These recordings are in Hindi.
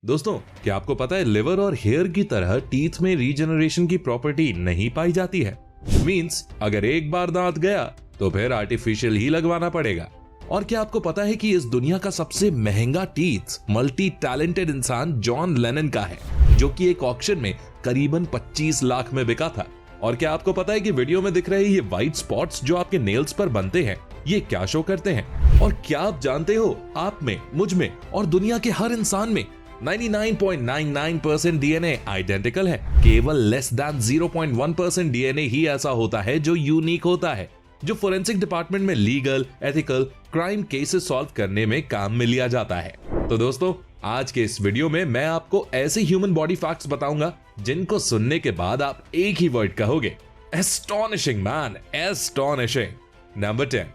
दोस्तों, क्या आपको पता है लिवर और हेयर की तरह टीथ में रीजनरेशन की प्रॉपर्टी नहीं पाई जाती है। मींस अगर एक बार दांत गया तो फिर आर्टिफिशियल ही लगवाना पड़ेगा। और क्या आपको पता है कि इस दुनिया का सबसे महंगा टीथ मल्टी टैलेंटेड इंसान जॉन लेनन का है, जो कि एक ऑक्शन में करीबन 25 लाख में बिका था। और क्या आपको पता है कि वीडियो में दिख रहे ये व्हाइट स्पॉट्स जो आपके नेल्स पर बनते हैं, ये क्या शो करते हैं? और क्या आप जानते हो, आप में, मुझ में और दुनिया के हर इंसान में 99.99% डीएनए आइडेंटिकल है। केवल लेस देन 0.1% डीएनए ही ऐसा होता है जो यूनिक होता है, जो फोरेंसिक डिपार्टमेंट में legal, ethical, crime cases solve करने में काम में लिया जाता है। तो दोस्तों, आज के इस वीडियो में मैं आपको ऐसे ह्यूमन बॉडी फैक्ट्स बताऊंगा जिनको सुनने के बाद आप एक ही वर्ड कहोगे, एस्टोनिशिंग मैन, एस्टोनिशिंग। नंबर 10।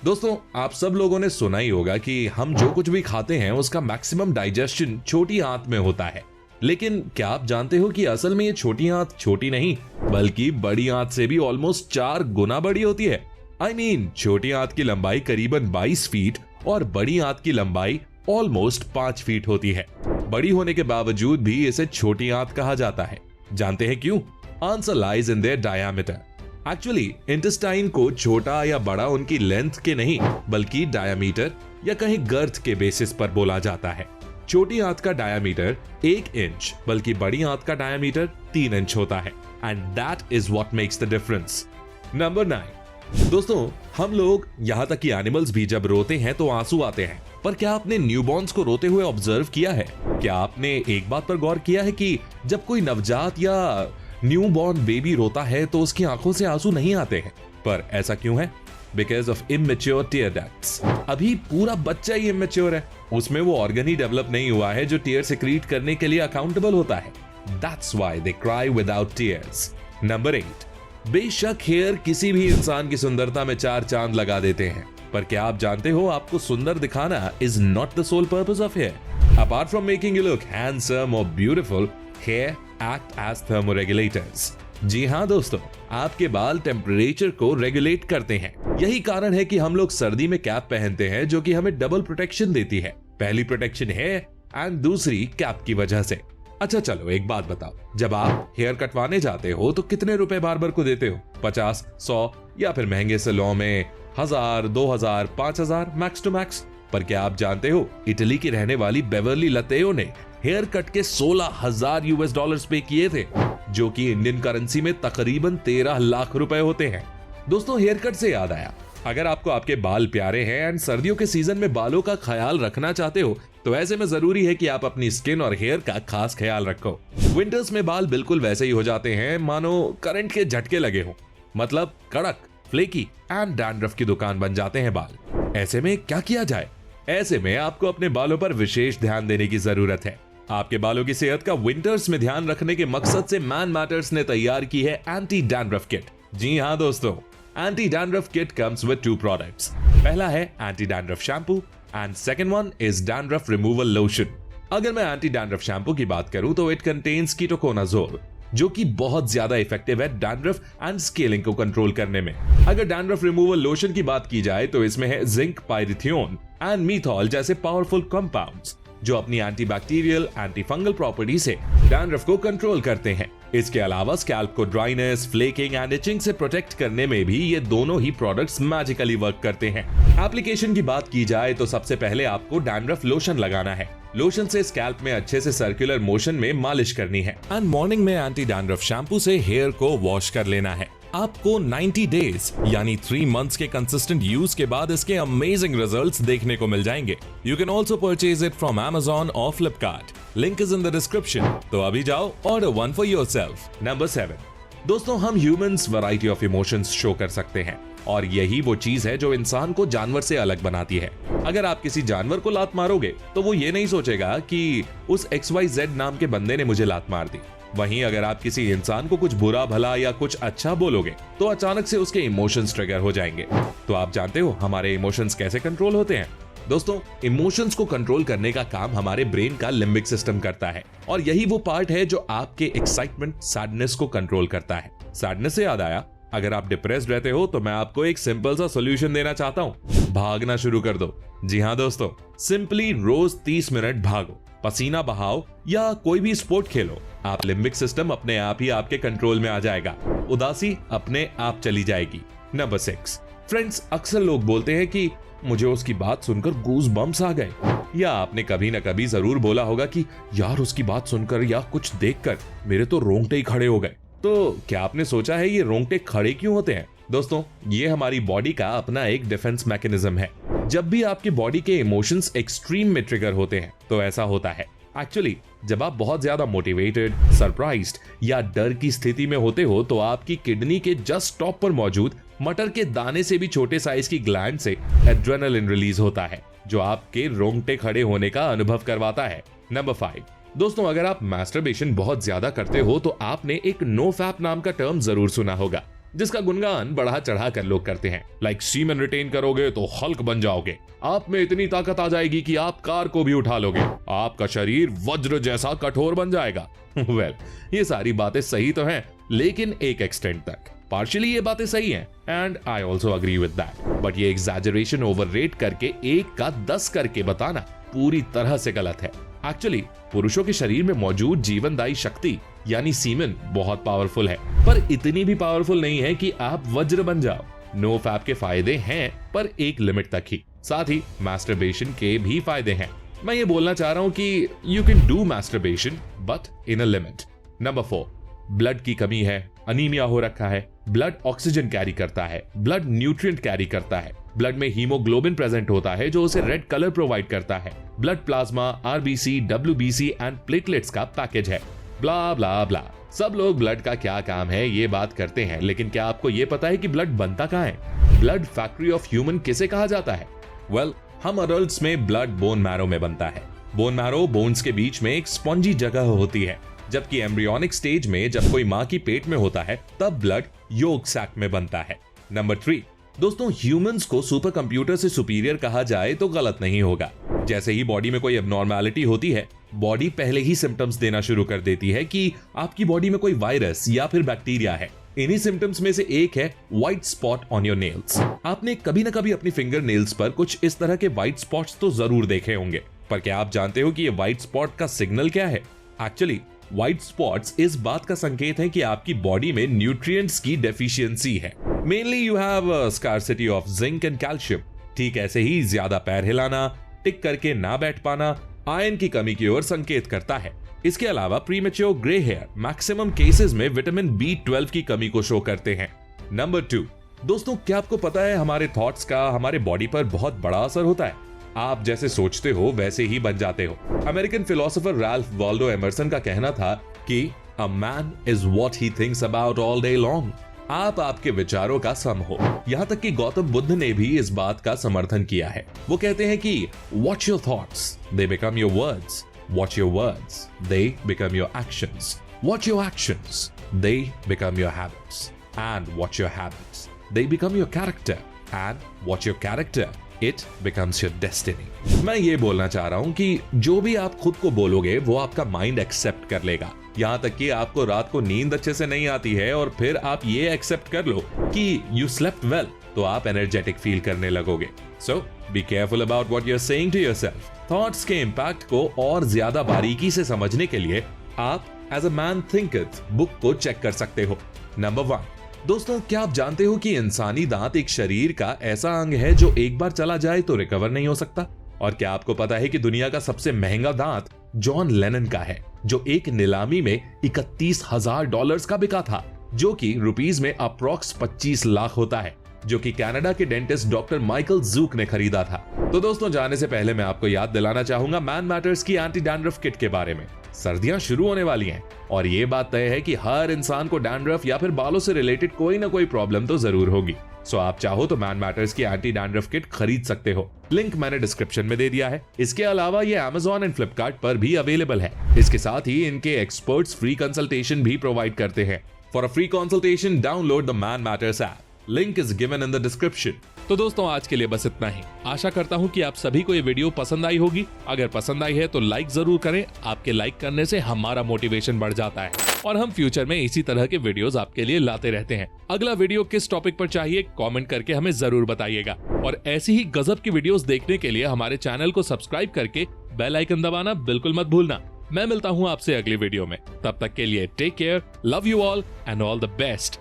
दोस्तों, आप सब लोगों ने सुना ही होगा कि हम जो कुछ भी खाते हैं उसका मैक्सिमम डाइजेशन छोटी आंत में होता है। लेकिन क्या आप जानते हो कि असल में ये छोटी आंत छोटी नहीं बल्कि बड़ी आंत से भी ऑलमोस्ट 4 गुना बड़ी होती है। आई मीन छोटी आंत की लंबाई करीबन 22 फीट और बड़ी आंत की लंबाई ऑलमोस्ट 5 फीट होती है। बड़ी होने के बावजूद भी इसे छोटी आंत कहा जाता है। जानते हैं क्यों? Answer lies in their diameter. Actually intestine को छोटा या बड़ा उनकी लेंथ के नहीं बल्कि डायामीटर या कहीं गर्थ के बेसिस पर बोला जाता है। छोटी आंत का डायामीटर 1 इंच बल्कि बड़ी आंत का डायामीटर 3 इंच होता है। And that is what makes the difference. Number 9। दोस्तों, हम लोग यहाँ तक कि एनिमल्स भी जब रोते हैं तो आंसू आते हैं, पर क्या आपने न्यूबॉर्न्स को रोते हुए ऑब्जर्व किया है? क्या आपने एक बात पर गौर किया है कि जब कोई नवजात या न्यूबॉर्न बेबी रोता है तो उसकी आंखों से आंसू नहीं आते हैं? पर ऐसा क्यों है? Because of immature tear ducts. अभी पूरा बच्चा ही इमेच्योर है, उसमें वो ऑर्गन ही डेवलप नहीं हुआ है जो टीयर सेक्रीट करने के लिए अकाउंटेबल होता है। That's why they cry without tears. Number 8। बेशक हेयर किसी भी इंसान की सुंदरता में 4 चांद लगा देते हैं, पर क्या आप जानते हो आपको सुंदर दिखाना is not the sole purpose of hair. Apart from making you look handsome और beautiful, hair act as thermoregulators. जी हाँ दोस्तों, आपके बाल टेम्परेचर को रेगुलेट करते हैं। यही कारण है कि हम लोग सर्दी में कैप पहनते हैं जो कि हमें डबल प्रोटेक्शन देती है। पहली प्रोटेक्शन है एंड दूसरी कैप की वजह से। अच्छा चलो एक बात बताओ, जब आप हेयर कटवाने जाते हो तो कितने रुपए बार्बर को देते हो? 50, 100 या फिर महंगे सैलून में 1000, 2000, 5000 मैक्स टू मैक्स। पर क्या आप जानते हो इटली की रहने वाली बेवर्ली लतेयो ने हेयर कट के $16,000 पे किए थे, जो कि इंडियन करेंसी में तकरीबन 13 लाख रुपए होते हैं। दोस्तों, हेयर कट से याद आया, अगर आपको आपके बाल प्यारे हैं एंड सर्दियों के सीजन में बालों का ख्याल रखना चाहते हो तो ऐसे में जरूरी है कि आप अपनी स्किन और हेयर का खास ख्याल रखो। विंटर्स में बाल बिल्कुल वैसे ही हो जाते हैं मानो करंट के झटके लगे हो, मतलब कड़क, फ्लेकी एंड डैंड्रफ की दुकान बन जाते हैं बाल। ऐसे में क्या किया जाए? ऐसे में आपको अपने बालों पर विशेष ध्यान देने की जरूरत है। आपके बालों की सेहत का विंटर्स में ध्यान रखने के मकसद से मैन मैटर्स ने तैयार की है एंटी डैंड्रफ किट। जी हाँ दोस्तों, anti dandruff kit comes with 2 products. पहला है anti dandruff shampoo and second one is dandruff removal lotion. अगर मैं एंटी डैंड्रफ शैम्पू की बात करूं तो इट कंटेन्स कीटोकोनाजोल, जो कि बहुत ज्यादा इफेक्टिव है डैंड्रफ एंड स्केलिंग को कंट्रोल करने में। अगर डैंड्रफ रिमूवल लोशन की बात की जाए तो इसमें है जिंक, पायरिथियोन एंड मीथॉल जैसे पावरफुल कंपाउंड्स जो अपनी एंटीबैक्टीरियल, एंटी फंगल प्रॉपर्टी से डैंड्रफ को कंट्रोल करते हैं। इसके अलावा स्कैल्प को ड्राइनेस, फ्लेकिंग एंड इचिंग से प्रोटेक्ट करने में भी ये दोनों ही प्रोडक्ट्स मैजिकली वर्क करते हैं। एप्लीकेशन की बात की जाए तो सबसे पहले आपको डैंड्रफ लोशन लगाना है। लोशन से स्कैल्प में अच्छे से सर्कुलर मोशन में मालिश करनी है एंड मॉर्निंग में एंटी डैंड्रफ शैम्पू से हेयर को वॉश कर लेना है। आपको 90 डेज यानी 3 मंथ्स के कंसिस्टेंट यूज के बाद इसके अमेजिंग रिजल्ट्स देखने को मिल जाएंगे। You can also purchase it from Amazon और Flipkart। Link is in the description, तो अभी जाओ order one for yourself. Number 7। दोस्तों, हम humans variety of emotions show कर सकते हैं और यही वो चीज है जो इंसान को जानवर से अलग बनाती है। अगर आप किसी जानवर को लात मारोगे तो वो ये नहीं सोचेगा कि उस XYZ नाम के बंदे ने मुझे लात मार दी। वहीं अगर आप किसी इंसान को कुछ बुरा भला या कुछ अच्छा बोलोगे तो अचानक से उसके इमोशंस ट्रिगर हो जाएंगे। तो आप जानते हो हमारे इमोशंस कैसे कंट्रोल होते हैं? दोस्तों, इमोशंस को कंट्रोल करने का काम हमारे ब्रेन का लिम्बिक सिस्टम करता है और यही वो पार्ट है जो आपके एक्साइटमेंट, सैडनेस को कंट्रोल करता है। सैडनेस से याद आया, अगर आप डिप्रेस्ड रहते हो तो मैं आपको एक सिंपल सा सॉल्यूशन देना चाहता हूँ। भागना शुरू कर दो। जी हाँ दोस्तों, सिंपली रोज 30 मिनट भागो। पसीना बहाओ या कोई भी स्पोर्ट खेलो, आप लिम्बिक सिस्टम अपने आप ही आपके कंट्रोल में आ जाएगा, उदासी अपने आप चली जाएगी। नंबर 6, फ्रेंड्स, अक्सर लोग बोलते हैं कि मुझे उसकी बात सुनकर गूज बम्स आ गए, या आपने कभी न कभी जरूर बोला होगा कि यार उसकी बात सुनकर या कुछ देखकर मेरे तो रोंगटे ही खड़े हो गए। तो क्या आपने सोचा है ये रोंगटे खड़े क्यों होते हैं? दोस्तों, ये हमारी बॉडी का अपना एक डिफेंस मैकेनिज्म है। जब भी आपकी बॉडी के इमोशंस एक्सट्रीम में ट्रिगर होते हैं तो ऐसा होता है। एक्चुअली जब आप बहुत ज्यादा मोटिवेटेड, सरप्राइज्ड या डर की स्थिति में होते हो तो आपकी किडनी के जस्ट टॉप पर मौजूद मटर के दाने से भी छोटे साइज की ग्लैंड से एड्रेनालिन रिलीज होता है, जो आपके रोंगटे खड़े होने का अनुभव करवाता है। नंबर 5, दोस्तों, अगर आप मैस्टरबेशन बहुत ज्यादा करते हो तो आपने एक नो फैप नाम का टर्म जरूर सुना होगा, जिसका गुणगान बढ़ा चढ़ा कर लोग करते हैं। लाइक सीमेन रिटेन करोगे तो हल्क बन जाओगे, आप में इतनी ताकत आ जाएगी कि आप कार को भी उठा लोगे, आपका शरीर वज्र जैसा कठोर बन जाएगा। वेल, ये सारी बातें सही तो हैं, लेकिन एक एक्सटेंट तक। पार्शियली ये बातें सही हैं and I also agree with that, but ये एग्जैजरेशन ओवररेट करके 1 का 10 करके बताना पूरी तरह से गलत है। एक्चुअली पुरुषों के शरीर में मौजूद जीवनदायी शक्ति यानी सीमेन बहुत पावरफुल है, पर इतनी भी पावरफुल नहीं है कि आप वज्र बन जाओ। नो फैप के फायदे हैं, पर एक लिमिट तक ही। साथ ही मैस्टरबेशन के भी फायदे हैं। मैं ये बोलना चाह रहा हूं कि you can do masturbation but in a limit. Number 4, blood की कमी है, अनीमिया हो रखा है, ब्लड ऑक्सीजन कैरी करता है, ब्लड न्यूट्रिएंट कैरी करता है, ब्लड में हीमोग्लोबिन प्रेजेंट होता है जो उसे रेड कलर प्रोवाइड करता है, blood plasma, RBC, WBC and platelets का पैकेज है, ब्ला ब्ला ब्ला। सब लोग ब्लड का क्या काम है ये बात करते हैं, लेकिन क्या आपको ये पता है कि ब्लड बनता कहाँ है? ब्लड फैक्ट्री ऑफ ह्यूमन किसे कहा जाता है? वेल, हम अडल्ट्स में ब्लड बोन मैरो में बनता है। बोन मैरो बोन्स के बीच में एक स्पॉन्जी जगह होती है, जबकि एम्ब्रियोनिक स्टेज में जब कोई मां की पेट में होता है तब ब्लड योक सैक में बनता है। नंबर 3, दोस्तों, ह्यूमंस को सुपर कंप्यूटर से सुपीरियर कहा जाए तो गलत नहीं होगा। जैसे ही बॉडी में कोई एबनॉर्मैलिटी होती है, बॉडी पहले ही सिम्टम्स देना शुरू कर देती है कि आपकी बॉडी में कोई वायरस या फिर बैक्टीरिया है। इन्हीं सिम्टम्स में से एक है white spot on your nails. आपने कभी ना कभी अपनी फिंगर नेल्स पर कुछ इस तरह के व्हाइट स्पॉट्स तो जरूर देखे होंगे, पर क्या आप जानते हो कि ये व्हाइट स्पॉट का सिग्नल क्या है? एक्चुअली व्हाइट स्पॉट्स इस बात का संकेत है कि आपकी बॉडी में न्यूट्रिएंट्स की डेफिशिएंसी है। Mainly you have scarcity of zinc and calcium. ठीक ऐसे ही ज्यादा पैर हिलाना, टिक करके ना बैठ पाना आयरन की कमी की ओर संकेत करता है। इसके अलावा premature grey hair maximum cases में विटामिन B12 की कमी को शो करते हैं। नंबर 2, दोस्तों, क्या आपको पता है हमारे थॉट्स का हमारे बॉडी पर बहुत बड़ा असर होता है? आप जैसे सोचते हो वैसे ही बन जाते हो। American philosopher Ralph Waldo Emerson का कहना था कि a man is what he thinks about all day long. आप आपके विचारों का सम हो। यहाँ तक कि गौतम बुद्ध ने भी इस बात का समर्थन किया है। वो कहते हैं कि watch your thoughts, they become your words, watch your words, they become your actions, watch your actions, they become your habits, and watch your habits, they become your character, and watch your character, It becomes your destiny। मैं ये बोलना चाह रहा हूं कि जो भी आप खुद को बोलोगे वो आपका माइंड एक्सेप्ट कर लेगा। यहां तक कि आपको रात को नींद अच्छे से नहीं आती है और फिर आप ये एक्सेप्ट कर लो कि you slept well, तो आप एनर्जेटिक फील करने लगोगे। So be careful about what you're saying to yourself। Thoughts के इम्पैक्ट को और ज्यादा बारीकी से समझने के लिए आप As a Man Thinketh book को चेक कर सकते हो। नंबर 1, दोस्तों, क्या आप जानते हो कि इंसानी दांत एक शरीर का ऐसा अंग है जो एक बार चला जाए तो रिकवर नहीं हो सकता? और क्या आपको पता है कि दुनिया का सबसे महंगा दांत जॉन लेनन का है, जो एक नीलामी में $31,000 का बिका था, जो कि रुपीस में अप्रॉक्स 25 लाख होता है, जो कि कनाडा के डेंटिस्ट डॉक्टर माइकल जूक ने खरीदा था। तो दोस्तों, जाने से पहले मैं आपको याद दिलाना चाहूंगा मैन मैटर्स की एंटी डैंड्रफ किट के बारे में। सर्दियां शुरू होने वाली हैं और ये बात तय है कि हर इंसान को डैंड्रफ या फिर बालों से रिलेटेड कोई ना कोई प्रॉब्लम तो जरूर होगी। सो आप चाहो तो मैन मैटर्स की एंटी डैंड्रफ किट खरीद सकते हो। लिंक मैंने डिस्क्रिप्शन में दे दिया है। इसके अलावा ये Amazon एंड फ्लिपकार्ट पर भी अवेलेबल है। इसके साथ ही इनके एक्सपर्ट्स फ्री कंसल्टेशन भी प्रोवाइड करते हैं। For a free consultation download the man matters app. Link is given in the description. तो दोस्तों, आज के लिए बस इतना ही। आशा करता हूँ कि आप सभी को ये वीडियो पसंद आई होगी। अगर पसंद आई है तो लाइक जरूर करें। आपके लाइक करने से हमारा मोटिवेशन बढ़ जाता है और हम फ्यूचर में इसी तरह के वीडियोस आपके लिए लाते रहते हैं। अगला वीडियो किस टॉपिक पर चाहिए कमेंट करके हमें जरूर बताइएगा। और ऐसी ही गजब की वीडियोस देखने के लिए हमारे चैनल को सब्सक्राइब करके बेल आइकन दबाना बिल्कुल मत भूलना। मैं मिलता हूं आपसे अगली वीडियो में, तब तक के लिए take care, love you all and all the best.